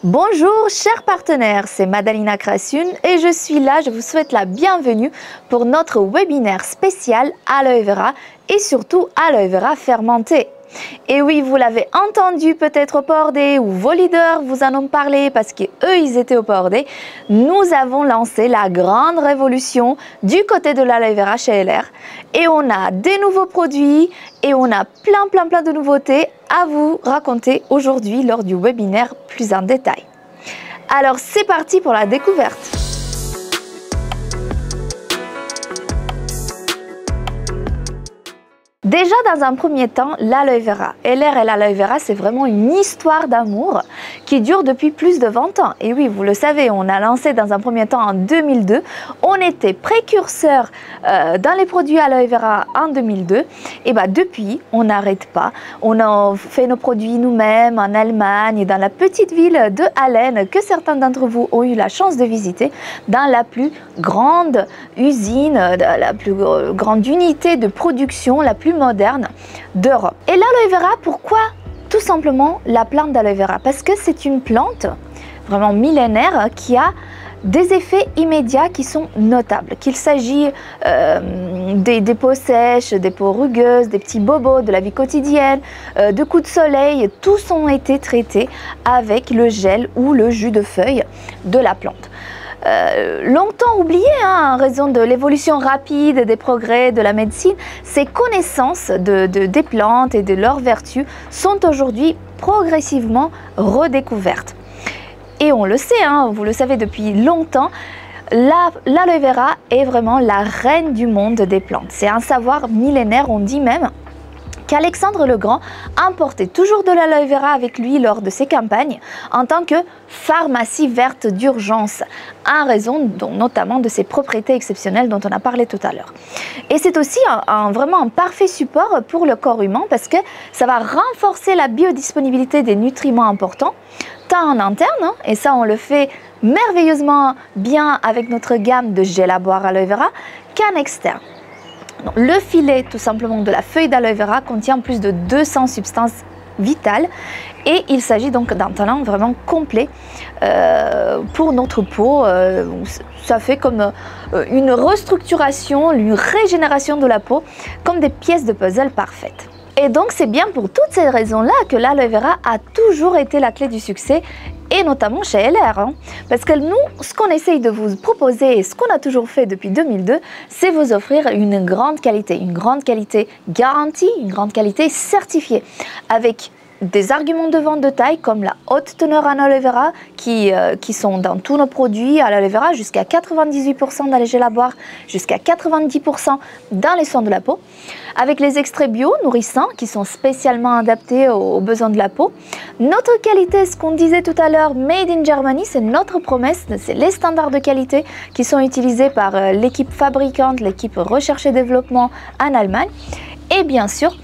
Bonjour chers partenaires, c'est Madalina Krassun et je suis là, je vous souhaite la bienvenue pour notre webinaire spécial aloe vera et surtout aloe vera fermenté. Et oui, vous l'avez entendu peut-être au Port Day ou vos leaders vous en ont parlé parce qu'eux ils étaient au Port Day. Nous avons lancé la grande révolution du côté de l'aloe vera chez LR et on a des nouveaux produits et on a plein de nouveautés à vous raconter aujourd'hui lors du webinaire plus en détail. Alors c'est parti pour la découverte. Déjà dans un premier temps, l'aloe vera. LR et l'aloe vera, c'est vraiment une histoire d'amour qui dure depuis plus de 20 ans. Et oui, vous le savez, on a lancé dans un premier temps en 2002. On était précurseur dans les produits aloe vera en 2002. Et bah depuis, on n'arrête pas. On a fait nos produits nous-mêmes en Allemagne, dans la petite ville de Hallen, que certains d'entre vous ont eu la chance de visiter, dans la plus grande usine, la plus grande unité de production, la plus moderne d'Europe. Et l'aloe vera, pourquoi tout simplement la plante d'aloe vera? Parce que c'est une plante vraiment millénaire qui a des effets immédiats qui sont notables. Qu'il s'agit des peaux sèches, des peaux rugueuses, des petits bobos de la vie quotidienne, de coups de soleil, tous ont été traités avec le gel ou le jus de feuilles de la plante. Longtemps oublié en raison de l'évolution rapide des progrès de la médecine, ces connaissances des plantes et de leurs vertus sont aujourd'hui progressivement redécouvertes. Et on le sait, vous le savez depuis longtemps, l'aloe vera est vraiment la reine du monde des plantes. C'est un savoir millénaire, on dit même qu'Alexandre le Grand emportait toujours de l'aloe vera avec lui lors de ses campagnes en tant que pharmacie verte d'urgence, en raison notamment de ses propriétés exceptionnelles dont on a parlé tout à l'heure. Et c'est aussi vraiment un parfait support pour le corps humain parce que ça va renforcer la biodisponibilité des nutriments importants, tant en interne, et ça on le fait merveilleusement bien avec notre gamme de gel à boire aloe vera, qu'en externe. Le filet tout simplement de la feuille d'aloe vera contient plus de 200 substances vitales et il s'agit donc d'un talent vraiment complet pour notre peau. Ça fait comme une restructuration, une régénération de la peau, comme des pièces de puzzle parfaites. Et donc c'est bien pour toutes ces raisons-là que l'aloe vera a toujours été la clé du succès, et notamment chez LR. Parce que nous, ce qu'on essaye de vous proposer et ce qu'on a toujours fait depuis 2002, c'est vous offrir une grande qualité garantie, une grande qualité certifiée, avec des arguments de vente de taille comme la haute teneur en aloe vera qui sont dans tous nos produits à l'aloe vera, jusqu'à 98% dans les gels à boire, jusqu'à 90% dans les soins de la peau, avec les extraits bio nourrissants qui sont spécialement adaptés aux besoins de la peau. Notre qualité, ce qu'on disait tout à l'heure, Made in Germany, c'est notre promesse, c'est les standards de qualité qui sont utilisés par l'équipe fabricante, l'équipe recherche et développement en Allemagne. Et bien sûr,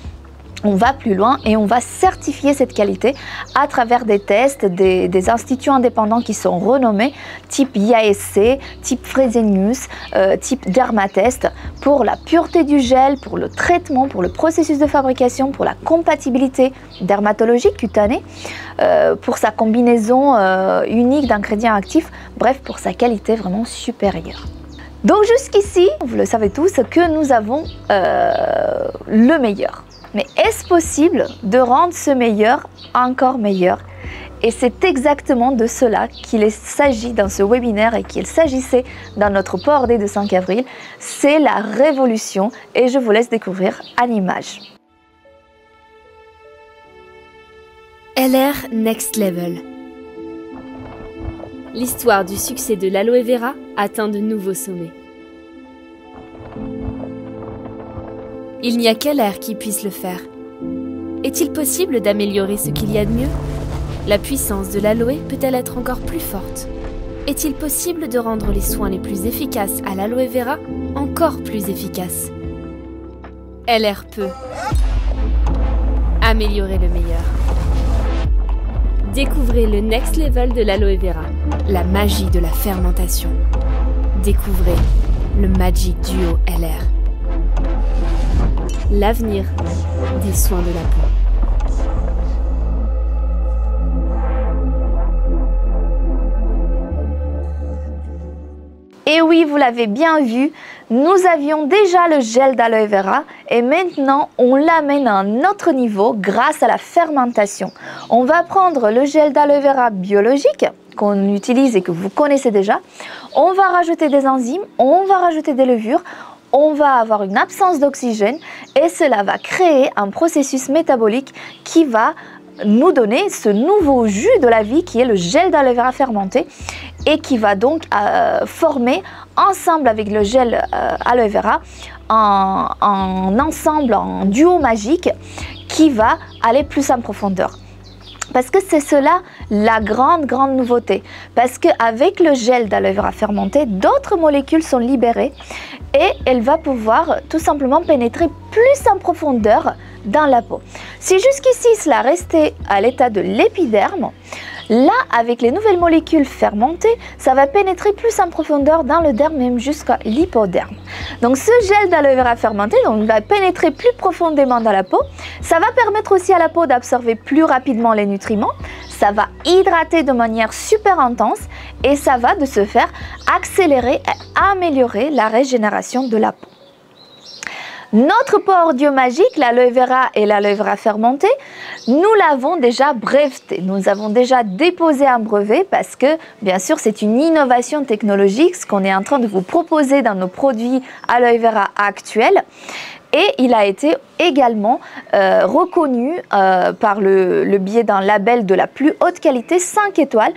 on va plus loin et on va certifier cette qualité à travers des tests des instituts indépendants qui sont renommés, type IASC, type Fresenius, type Dermatest, pour la pureté du gel, pour le traitement, pour le processus de fabrication, pour la compatibilité dermatologique cutanée, pour sa combinaison unique d'ingrédients actifs, bref, pour sa qualité vraiment supérieure. Donc jusqu'ici, vous le savez tous, que nous avons le meilleur. Mais est-ce possible de rendre ce meilleur encore meilleur? Et c'est exactement de cela qu'il s'agit dans ce webinaire et qu'il s'agissait dans notre Port Day de 5 avril. C'est la révolution et je vous laisse découvrir en images. LR Next Level. L'histoire du succès de l'aloe vera atteint de nouveaux sommets. Il n'y a qu'LR qui puisse le faire. Est-il possible d'améliorer ce qu'il y a de mieux? La puissance de l'aloe peut-elle être encore plus forte? Est-il possible de rendre les soins les plus efficaces à l'aloe vera encore plus efficaces? LR peut améliorer le meilleur. Découvrez le next level de l'aloe vera, la magie de la fermentation. Découvrez le Magic Duo LR. L'avenir des soins de la peau. Et oui, vous l'avez bien vu, nous avions déjà le gel d'aloe vera et maintenant on l'amène à un autre niveau grâce à la fermentation. On va prendre le gel d'aloe vera biologique qu'on utilise et que vous connaissez déjà. On va rajouter des enzymes, on va rajouter des levures, on va avoir une absence d'oxygène et cela va créer un processus métabolique qui va nous donner ce nouveau jus de la vie qui est le gel d'aloe vera fermenté et qui va donc former ensemble avec le gel aloe vera en ensemble, en duo magique qui va aller plus en profondeur. Parce que c'est cela la grande nouveauté. Parce qu'avec le gel d'aloe vera fermenté, d'autres molécules sont libérées et elle va pouvoir tout simplement pénétrer plus en profondeur dans la peau. Si jusqu'ici cela restait à l'état de l'épiderme, là avec les nouvelles molécules fermentées, ça va pénétrer plus en profondeur dans le derme, même jusqu'à l'hypoderme. Donc ce gel d'aloe vera fermenté va pénétrer plus profondément dans la peau. Ça va permettre aussi à la peau d'absorber plus rapidement les nutriments. Ça va hydrater de manière super intense et ça va de ce faire accélérer et améliorer la régénération de la peau. Notre pot audio magique, l'aloe vera et l'aloe vera fermenté, nous l'avons déjà breveté. Nous avons déjà déposé un brevet parce que, bien sûr, c'est une innovation technologique, ce qu'on est en train de vous proposer dans nos produits aloe vera actuels. Et il a été également reconnu par le biais d'un label de la plus haute qualité, 5 étoiles,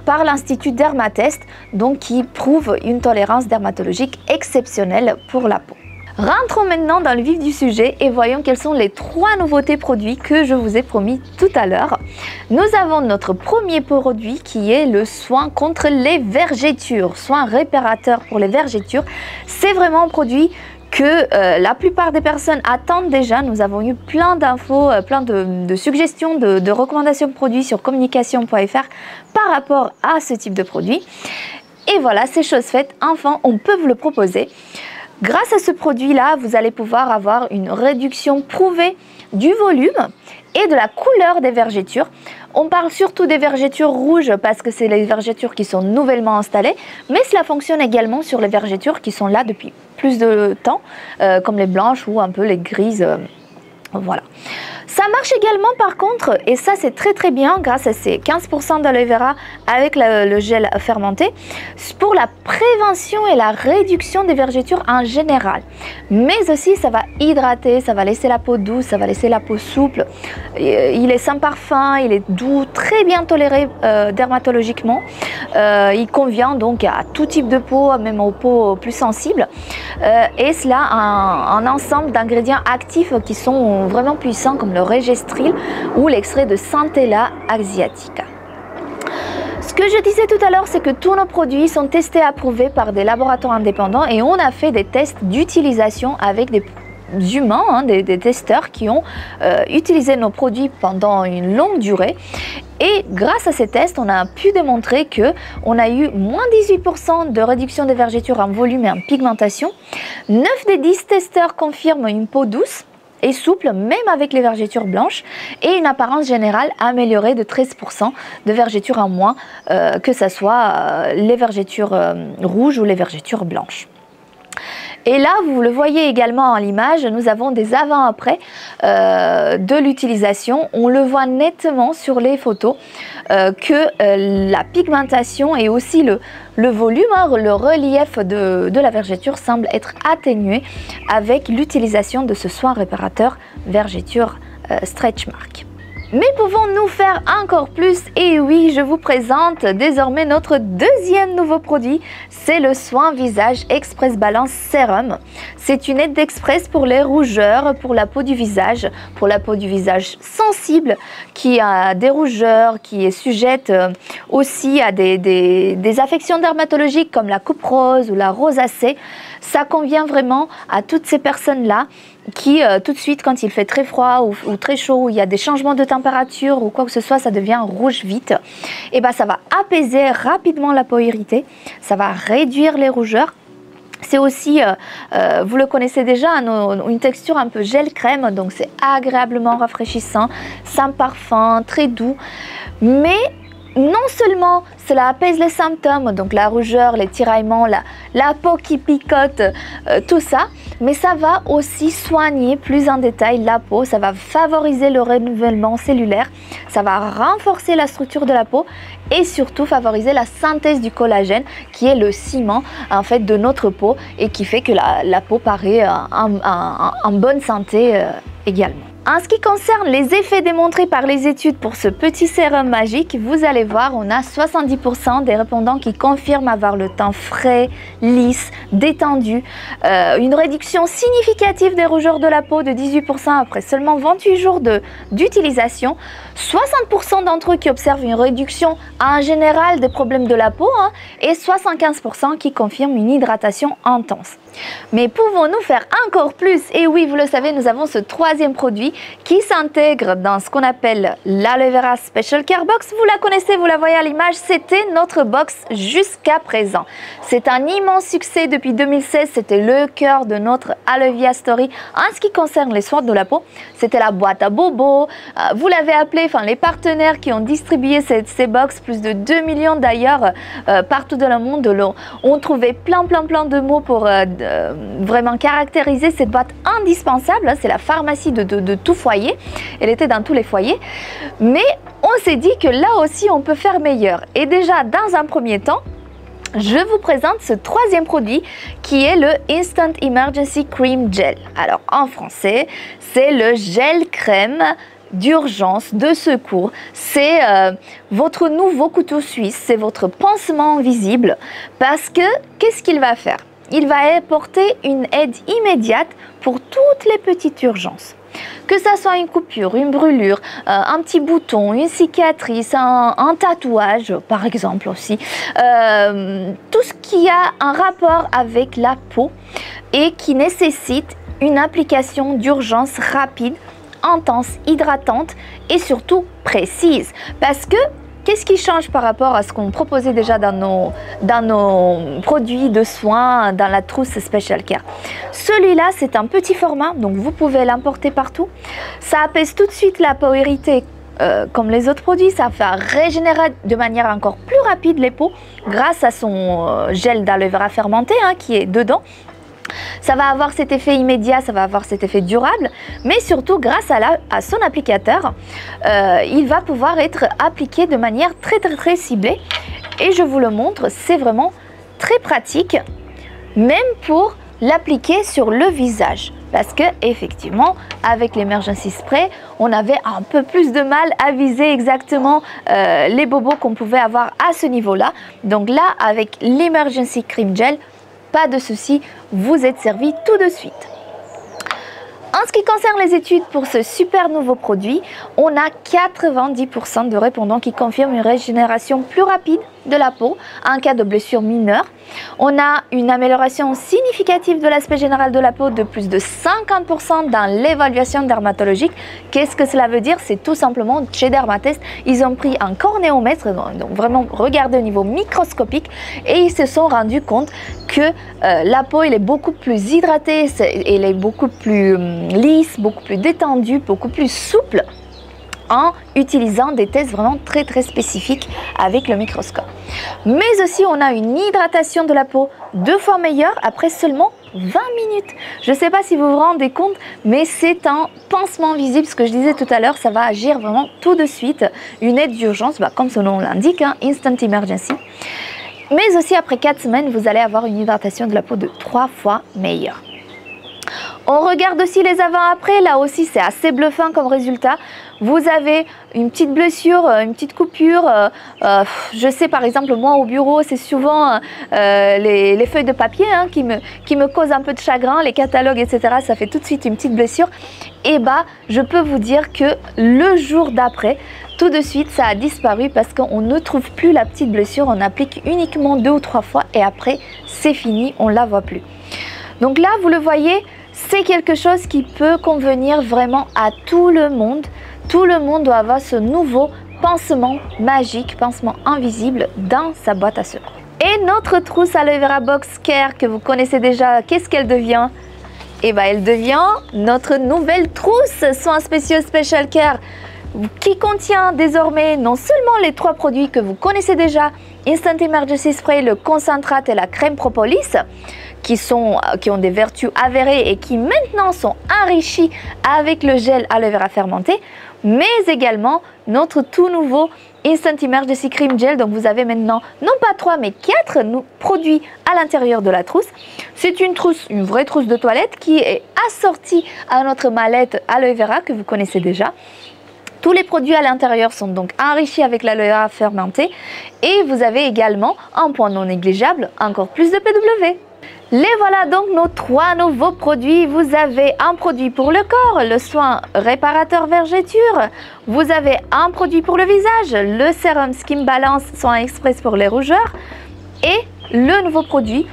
par l'Institut Dermatest, donc qui prouve une tolérance dermatologique exceptionnelle pour la peau. Rentrons maintenant dans le vif du sujet et voyons quelles sont les 3 nouveautés produits que je vous ai promis tout à l'heure. Nous avons notre premier produit qui est le soin contre les vergetures, soin réparateur pour les vergetures. C'est vraiment un produit que la plupart des personnes attendent déjà. Nous avons eu plein d'infos, plein de suggestions, de recommandations de produits sur communication.fr par rapport à ce type de produit. Et voilà, c'est chose faite, enfin on peut vous le proposer. Grâce à ce produit-là, vous allez pouvoir avoir une réduction prouvée du volume et de la couleur des vergetures. On parle surtout des vergetures rouges parce que c'est les vergetures qui sont nouvellement installées, mais cela fonctionne également sur les vergetures qui sont là depuis plus de temps, comme les blanches ou un peu les grises. Voilà. Ça marche également par contre, et ça c'est très bien grâce à ces 15% d'aloe vera avec le gel fermenté, pour la prévention et la réduction des vergetures en général. Mais aussi ça va hydrater, ça va laisser la peau douce, ça va laisser la peau souple. Il est sans parfum, il est doux, très bien toléré dermatologiquement. Il convient donc à tout type de peau, même aux peaux plus sensibles. Et cela un ensemble d'ingrédients actifs qui sont vraiment puissants comme le Regestril ou l'extrait de Centella asiatica. Ce que je disais tout à l'heure, c'est que tous nos produits sont testés et approuvés par des laboratoires indépendants et on a fait des tests d'utilisation avec des humains, des testeurs qui ont utilisé nos produits pendant une longue durée. Et grâce à ces tests, on a pu démontrer qu'on a eu moins 18% de réduction des vergetures en volume et en pigmentation. 9 des 10 testeurs confirment une peau douce et souple, même avec les vergetures blanches, et une apparence générale améliorée de 13% de vergetures en moins, que ce soit les vergetures rouges ou les vergetures blanches. Et là, vous le voyez également en l'image, nous avons des avant-après de l'utilisation. On le voit nettement sur les photos que la pigmentation et aussi le volume, le relief de la vergeture semble être atténué avec l'utilisation de ce soin réparateur vergeture Stretch Mark. Mais pouvons-nous faire encore plus? Et oui, je vous présente désormais notre deuxième nouveau produit, c'est le soin visage Express Balance Sérum. C'est une aide express pour les rougeurs, pour la peau du visage sensible, qui a des rougeurs, qui est sujette aussi à des affections dermatologiques comme la coupe rose ou la rosacée. Ça convient vraiment à toutes ces personnes-là qui tout de suite, quand il fait très froid ou très chaud, ou il y a des changements de température ou quoi que ce soit, ça devient rouge vite, et ben ça va apaiser rapidement la peau irritée, ça va réduire les rougeurs. C'est aussi, vous le connaissez déjà, une texture un peu gel crème, donc c'est agréablement rafraîchissant, sans parfum, très doux. Mais non seulement cela apaise les symptômes, donc la rougeur, les tiraillements, la peau qui picote, tout ça, mais ça va aussi soigner plus en détail la peau, ça va favoriser le renouvellement cellulaire, ça va renforcer la structure de la peau et surtout favoriser la synthèse du collagène qui est le ciment en fait de notre peau et qui fait que la peau paraît en bonne santé également. En ce qui concerne les effets démontrés par les études pour ce petit sérum magique, vous allez voir, on a 70% des répondants qui confirment avoir le teint frais, lisse, détendu, une réduction significative des rougeurs de la peau de 18% après seulement 28 jours d'utilisation, 60% d'entre eux qui observent une réduction en général des problèmes de la peau et 75% qui confirment une hydratation intense. Mais pouvons-nous faire encore plus? Et oui, vous le savez, nous avons ce troisième produit qui s'intègre dans ce qu'on appelle l'Aloe Vera Special Care Box. Vous la connaissez, vous la voyez à l'image, c'était notre box jusqu'à présent. C'est un immense succès depuis 2016, c'était le cœur de notre Aloevia Story. En ce qui concerne les soins de la peau, c'était la boîte à bobos, vous l'avez appelé, enfin les partenaires qui ont distribué ces box, plus de 2 millions d'ailleurs, partout dans le monde, ont trouvé plein de mots pour vraiment caractériser cette boîte indispensable. C'est la pharmacie de tout foyer, elle était dans tous les foyers, mais on s'est dit que là aussi on peut faire meilleur. Et déjà dans un premier temps, je vous présente ce troisième produit qui est le Instant Emergency Cream Gel. Alors en français, c'est le gel crème d'urgence, de secours. C'est votre nouveau couteau suisse, c'est votre pansement visible parce que qu'est-ce qu'il va faire? Il va apporter une aide immédiate pour toutes les petites urgences. Que ça soit une coupure, une brûlure, un petit bouton, une cicatrice, un tatouage par exemple aussi. Tout ce qui a un rapport avec la peau et qui nécessite une application d'urgence rapide, intense, hydratante et surtout précise. Parce que qu'est-ce qui change par rapport à ce qu'on proposait déjà dans nos produits de soins, dans la trousse Special Care? Celui-là, c'est un petit format, donc vous pouvez l'emporter partout. Ça apaise tout de suite la peau irritée comme les autres produits. Ça va régénérer de manière encore plus rapide les peaux grâce à son gel d'aloe vera fermenté qui est dedans. Ça va avoir cet effet immédiat, ça va avoir cet effet durable, mais surtout grâce à son applicateur, il va pouvoir être appliqué de manière très ciblée. Et je vous le montre, c'est vraiment très pratique, même pour l'appliquer sur le visage. Parce que effectivement, avec l'Emergency Spray, on avait un peu plus de mal à viser exactement les bobos qu'on pouvait avoir à ce niveau-là. Donc là, avec l'Emergency Cream Gel, pas de souci, vous êtes servi tout de suite. En ce qui concerne les études pour ce super nouveau produit, on a 90% de répondants qui confirment une régénération plus rapide de la peau en cas de blessure mineure. On a une amélioration significative de l'aspect général de la peau de plus de 50% dans l'évaluation dermatologique. Qu'est-ce que cela veut dire? C'est tout simplement, chez Dermatest, ils ont pris un cornéomètre, donc vraiment regardé au niveau microscopique, et ils se sont rendus compte que la peau elle est beaucoup plus hydratée, elle est beaucoup plus lisse, beaucoup plus détendue, beaucoup plus souple, en utilisant des tests vraiment très spécifiques avec le microscope. Mais aussi on a une hydratation de la peau 2 fois meilleure après seulement 20 minutes. Je ne sais pas si vous vous rendez compte, mais c'est un pansement visible. Ce que je disais tout à l'heure, ça va agir vraiment tout de suite. Une aide d'urgence, comme son nom l'indique, Instant Emergency. Mais aussi après 4 semaines, vous allez avoir une hydratation de la peau de 3 fois meilleure. On regarde aussi les avant-après, là aussi c'est assez bluffant comme résultat. Vous avez une petite blessure, une petite coupure, je sais par exemple moi au bureau c'est souvent les feuilles de papier qui me causent un peu de chagrin, les catalogues etc. Ça fait tout de suite une petite blessure. Et je peux vous dire que le jour d'après, tout de suite ça a disparu parce qu'on ne trouve plus la petite blessure, on applique uniquement 2 ou 3 fois et après c'est fini, on ne la voit plus. Donc là vous le voyez, c'est quelque chose qui peut convenir vraiment à tout le monde. Tout le monde doit avoir ce nouveau pansement magique, pansement invisible dans sa boîte à secours. Et notre trousse Aloe Vera Box Care que vous connaissez déjà, qu'est-ce qu'elle devient? Elle devient notre nouvelle trousse soins spéciaux Special Care. qui contient désormais non seulement les 3 produits que vous connaissez déjà, Instant Emergency Spray, le concentrate et la crème propolis, qui ont des vertus avérées et qui maintenant sont enrichis avec le gel aloe vera fermenté, mais également notre tout nouveau Instant Emergency Cream Gel. Donc vous avez maintenant non pas 3 mais 4 produits à l'intérieur de la trousse. C'est une trousse, une vraie trousse de toilette qui est assortie à notre mallette aloe vera que vous connaissez déjà. Tous les produits à l'intérieur sont donc enrichis avec l'aloe vera fermenté et vous avez également, un point non négligeable, encore plus de PW. Les voilà donc nos 3 nouveaux produits. Vous avez un produit pour le corps, le soin réparateur vergéture. Vous avez un produit pour le visage, le sérum Skin Balance soin express pour les rougeurs. Et le nouveau produit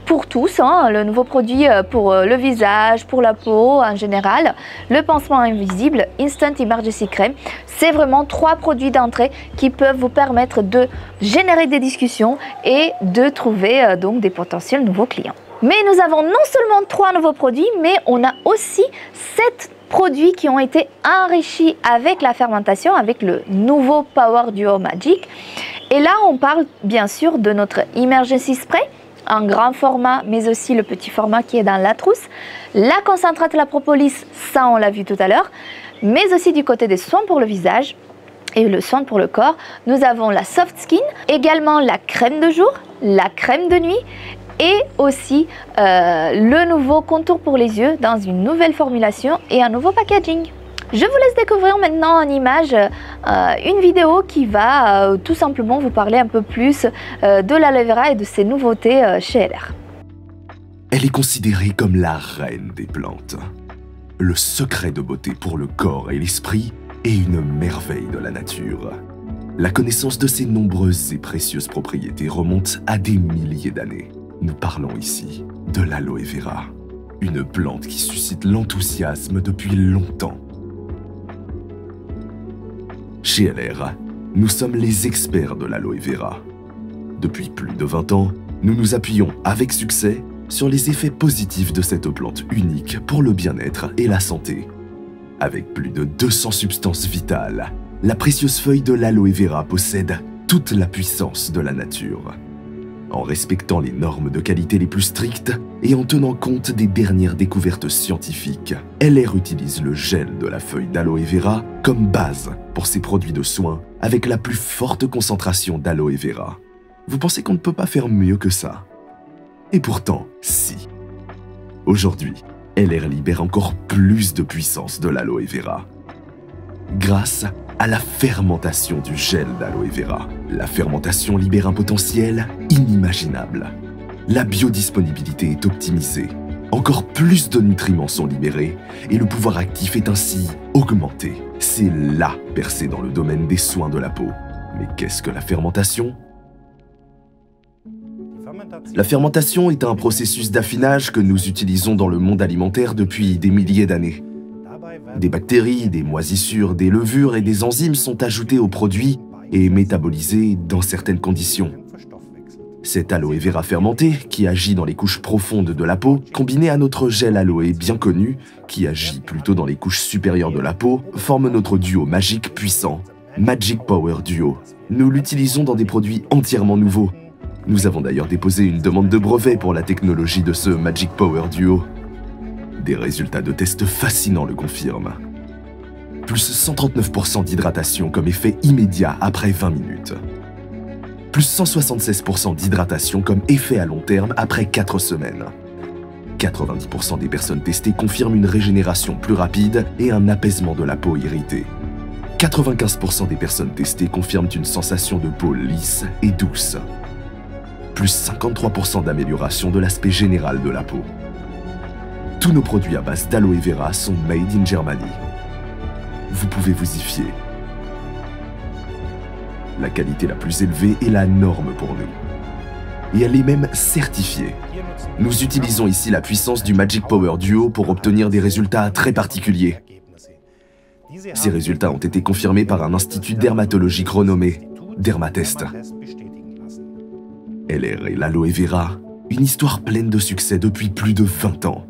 pour tous, le nouveau produit pour le visage, pour la peau en général, le pansement invisible, Instant Emergency Cream. C'est vraiment 3 produits d'entrée qui peuvent vous permettre de générer des discussions et de trouver donc des potentiels nouveaux clients. Mais nous avons non seulement 3 nouveaux produits, mais on a aussi 7 produits qui ont été enrichis avec la fermentation, avec le nouveau Power Duo Magic. Et là, on parle bien sûr de notre Emergency Spray, en grand format, mais aussi le petit format qui est dans la trousse. La concentrate la propolis, ça on l'a vu tout à l'heure, mais aussi du côté des soins pour le visage et le soin pour le corps. Nous avons la Soft Skin, également la crème de jour, la crème de nuit et aussi le nouveau contour pour les yeux dans une nouvelle formulation et un nouveau packaging. Je vous laisse découvrir maintenant en image une vidéo qui va tout simplement vous parler un peu plus de l'aloe vera et de ses nouveautés chez LR. Elle est considérée comme la reine des plantes. Le secret de beauté pour le corps et l'esprit est une merveille de la nature. La connaissance de ses nombreuses et précieuses propriétés remonte à des milliers d'années. Nous parlons ici de l'aloe vera, une plante qui suscite l'enthousiasme depuis longtemps. Chez LR, nous sommes les experts de l'aloe vera. Depuis plus de 20 ans, nous nous appuyons avec succès sur les effets positifs de cette plante unique pour le bien-être et la santé. Avec plus de 200 substances vitales, la précieuse feuille de l'aloe vera possède toute la puissance de la nature. En respectant les normes de qualité les plus strictes et en tenant compte des dernières découvertes scientifiques, LR utilise le gel de la feuille d'aloe vera comme base pour ses produits de soins avec la plus forte concentration d'aloe vera. Vous pensez qu'on ne peut pas faire mieux que ça? Et pourtant, si. Aujourd'hui, LR libère encore plus de puissance de l'aloe vera. Grâce à la fermentation du gel d'aloe vera. La fermentation libère un potentiel inimaginable. La biodisponibilité est optimisée. Encore plus de nutriments sont libérés et le pouvoir actif est ainsi augmenté. C'est la percée dans le domaine des soins de la peau. Mais qu'est-ce que la fermentation ? La fermentation est un processus d'affinage que nous utilisons dans le monde alimentaire depuis des milliers d'années. Des bactéries, des moisissures, des levures et des enzymes sont ajoutées aux produits et métabolisées dans certaines conditions. Cet aloe vera fermenté, qui agit dans les couches profondes de la peau, combiné à notre gel aloe bien connu, qui agit plutôt dans les couches supérieures de la peau, forme notre duo magique puissant, Magic Power Duo. Nous l'utilisons dans des produits entièrement nouveaux. Nous avons d'ailleurs déposé une demande de brevet pour la technologie de ce Magic Power Duo. Des résultats de tests fascinants le confirment. Plus 139% d'hydratation comme effet immédiat après 20 minutes. Plus 176% d'hydratation comme effet à long terme après 4 semaines. 90% des personnes testées confirment une régénération plus rapide et un apaisement de la peau irritée. 95% des personnes testées confirment une sensation de peau lisse et douce. Plus 53% d'amélioration de l'aspect général de la peau. Tous nos produits à base d'aloe vera sont made in Germany. Vous pouvez vous y fier. La qualité la plus élevée est la norme pour nous. Et elle est même certifiée. Nous utilisons ici la puissance du Magic Power Duo pour obtenir des résultats très particuliers. Ces résultats ont été confirmés par un institut dermatologique renommé, Dermatest. LR et l'aloe vera, une histoire pleine de succès depuis plus de 20 ans.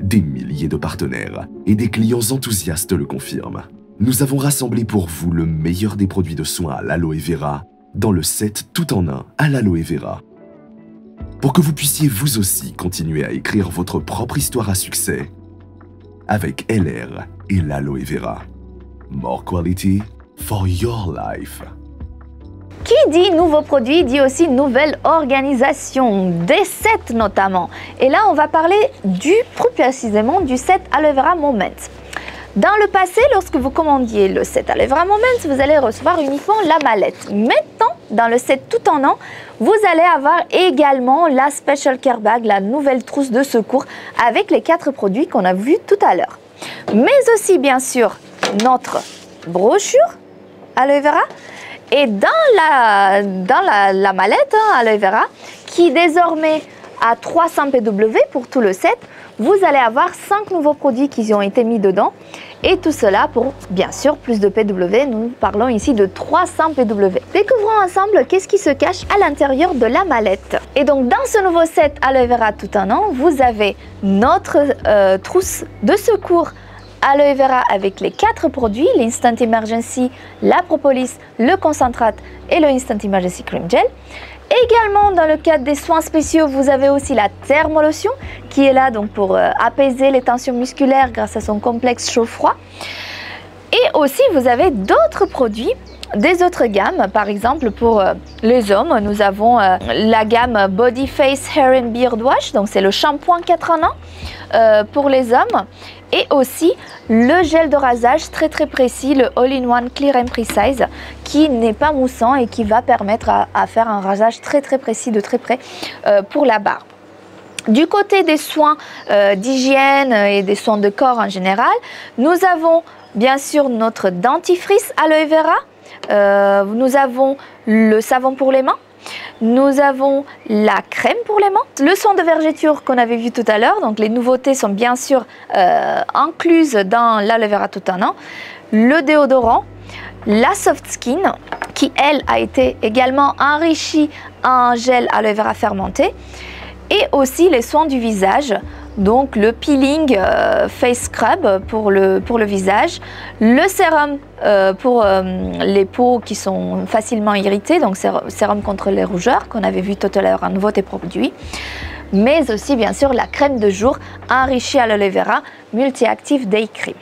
Des milliers de partenaires et des clients enthousiastes le confirment. nous avons rassemblé pour vous le meilleur des produits de soins à l'aloe vera dans le set tout en un à l'aloe vera. Pour que vous puissiez vous aussi continuer à écrire votre propre histoire à succès avec LR et l'aloe vera. More quality for your life. Qui dit nouveau produit dit aussi nouvelle organisation, des sets notamment. Et là, on va parler plus précisément du set Aloe Vera Moment. Dans le passé, lorsque vous commandiez le set Aloe Vera Moment, vous allez recevoir uniquement la mallette. Maintenant, dans le set tout en un, vous allez avoir également la Special Care Bag, la nouvelle trousse de secours avec les 4 produits qu'on a vus tout à l'heure. Mais aussi, bien sûr, notre brochure Aloe Vera. Et dans la mallette Aloe Vera, qui désormais a 300 PW pour tout le set, vous allez avoir 5 nouveaux produits qui ont été mis dedans. Et tout cela pour, bien sûr, plus de PW. Nous parlons ici de 300 PW. Découvrons ensemble qu'est-ce qui se cache à l'intérieur de la mallette. Et donc, dans ce nouveau set Aloe Vera tout un an, vous avez notre trousse de secours Aloe Vera avec les 4 produits, l'Instant Emergency, la Propolis, le concentrate et le Instant Emergency Cream Gel. Également, dans le cadre des soins spéciaux, vous avez aussi la thermolotion qui est là donc pour apaiser les tensions musculaires grâce à son complexe chaud-froid. Et aussi, vous avez d'autres produits des autres gammes. Par exemple, pour les hommes, nous avons la gamme Body Face Hair and Beard Wash. Donc, c'est le shampoing 4 en 1 pour les hommes. Et aussi le gel de rasage très précis, le All-in-One Clear and Precise, qui n'est pas moussant et qui va permettre à faire un rasage très précis de très près pour la barbe. Du côté des soins d'hygiène et des soins de corps en général, nous avons bien sûr notre dentifrice Aloe Vera, nous avons le savon pour les mains, nous avons la crème pour les mains, le soin de vergeture qu'on avait vu tout à l'heure, donc les nouveautés sont bien sûr incluses dans l'Aloe Vera tout un an, le déodorant, la Soft Skin qui elle a été également enrichie en gel Aloe Vera fermenté, et aussi les soins du visage, donc le peeling face scrub pour le visage, le sérum pour les peaux qui sont facilement irritées, donc sérum contre les rougeurs qu'on avait vu tout à l'heure, un nouveauté produit, mais aussi bien sûr la crème de jour enrichie à l'aloe vera multi-active day cream.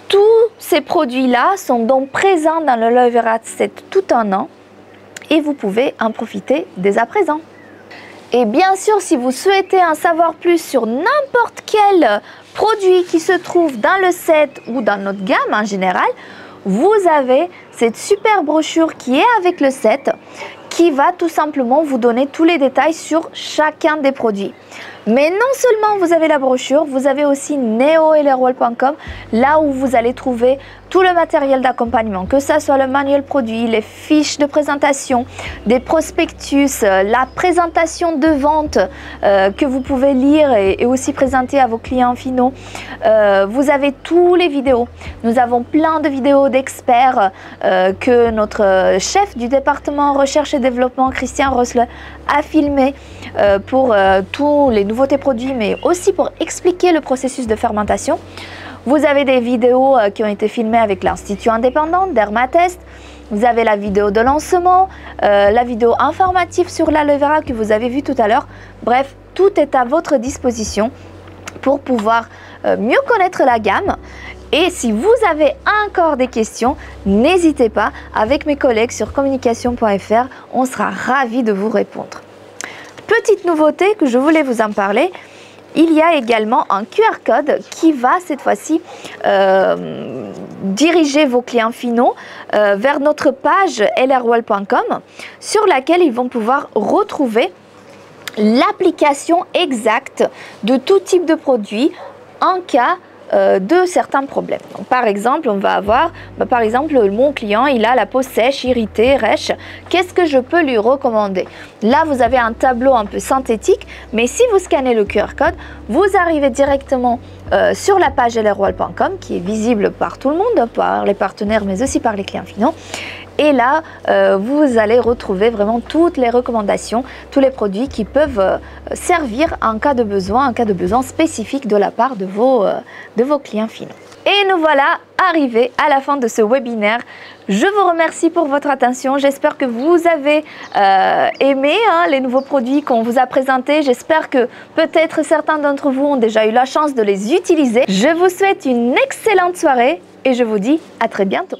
Tous ces produits-là sont donc présents dans l'aloe vera set tout un an et vous pouvez en profiter dès à présent. Et bien sûr, si vous souhaitez en savoir plus sur n'importe quel produit qui se trouve dans le set ou dans notre gamme en général, vous avez cette super brochure qui est avec le set qui va tout simplement vous donner tous les détails sur chacun des produits. Mais non seulement vous avez la brochure, vous avez aussi neohairwell.com, là où vous allez trouver tout le matériel d'accompagnement, que ce soit le manuel produit, les fiches de présentation, des prospectus, la présentation de vente que vous pouvez lire et aussi présenter à vos clients finaux. Vous avez tous les vidéos. Nous avons plein de vidéos d'experts que notre chef du département recherche et développement, Christian Rosle, a filmé pour tous les nouveautés produits, mais aussi pour expliquer le processus de fermentation. Vous avez des vidéos qui ont été filmées avec l'Institut indépendant Dermatest. Vous avez la vidéo de lancement, la vidéo informative sur l'aloe vera que vous avez vu tout à l'heure. Bref, tout est à votre disposition pour pouvoir mieux connaître la gamme. Et si vous avez encore des questions, n'hésitez pas, avec mes collègues sur communication.fr, on sera ravis de vous répondre. Petite nouveauté que je voulais vous en parler, il y a également un QR code qui va cette fois-ci diriger vos clients finaux vers notre page lrwell.com sur laquelle ils vont pouvoir retrouver l'application exacte de tout type de produit en cas de certains problèmes. Donc, par exemple, on va avoir, par exemple, mon client, il a la peau sèche, irritée, rêche. Qu'est-ce que je peux lui recommander? Là, vous avez un tableau un peu synthétique, mais si vous scannez le QR code, vous arrivez directement sur la page lrwell.com qui est visible par tout le monde, par les partenaires, mais aussi par les clients finaux. Et là, vous allez retrouver vraiment toutes les recommandations, tous les produits qui peuvent servir en cas de besoin spécifique de la part de vos clients finaux. Et nous voilà arrivé à la fin de ce webinaire. Je vous remercie pour votre attention. J'espère que vous avez aimé les nouveaux produits qu'on vous a présentés. J'espère que peut-être certains d'entre vous ont déjà eu la chance de les utiliser. Je vous souhaite une excellente soirée et je vous dis à très bientôt.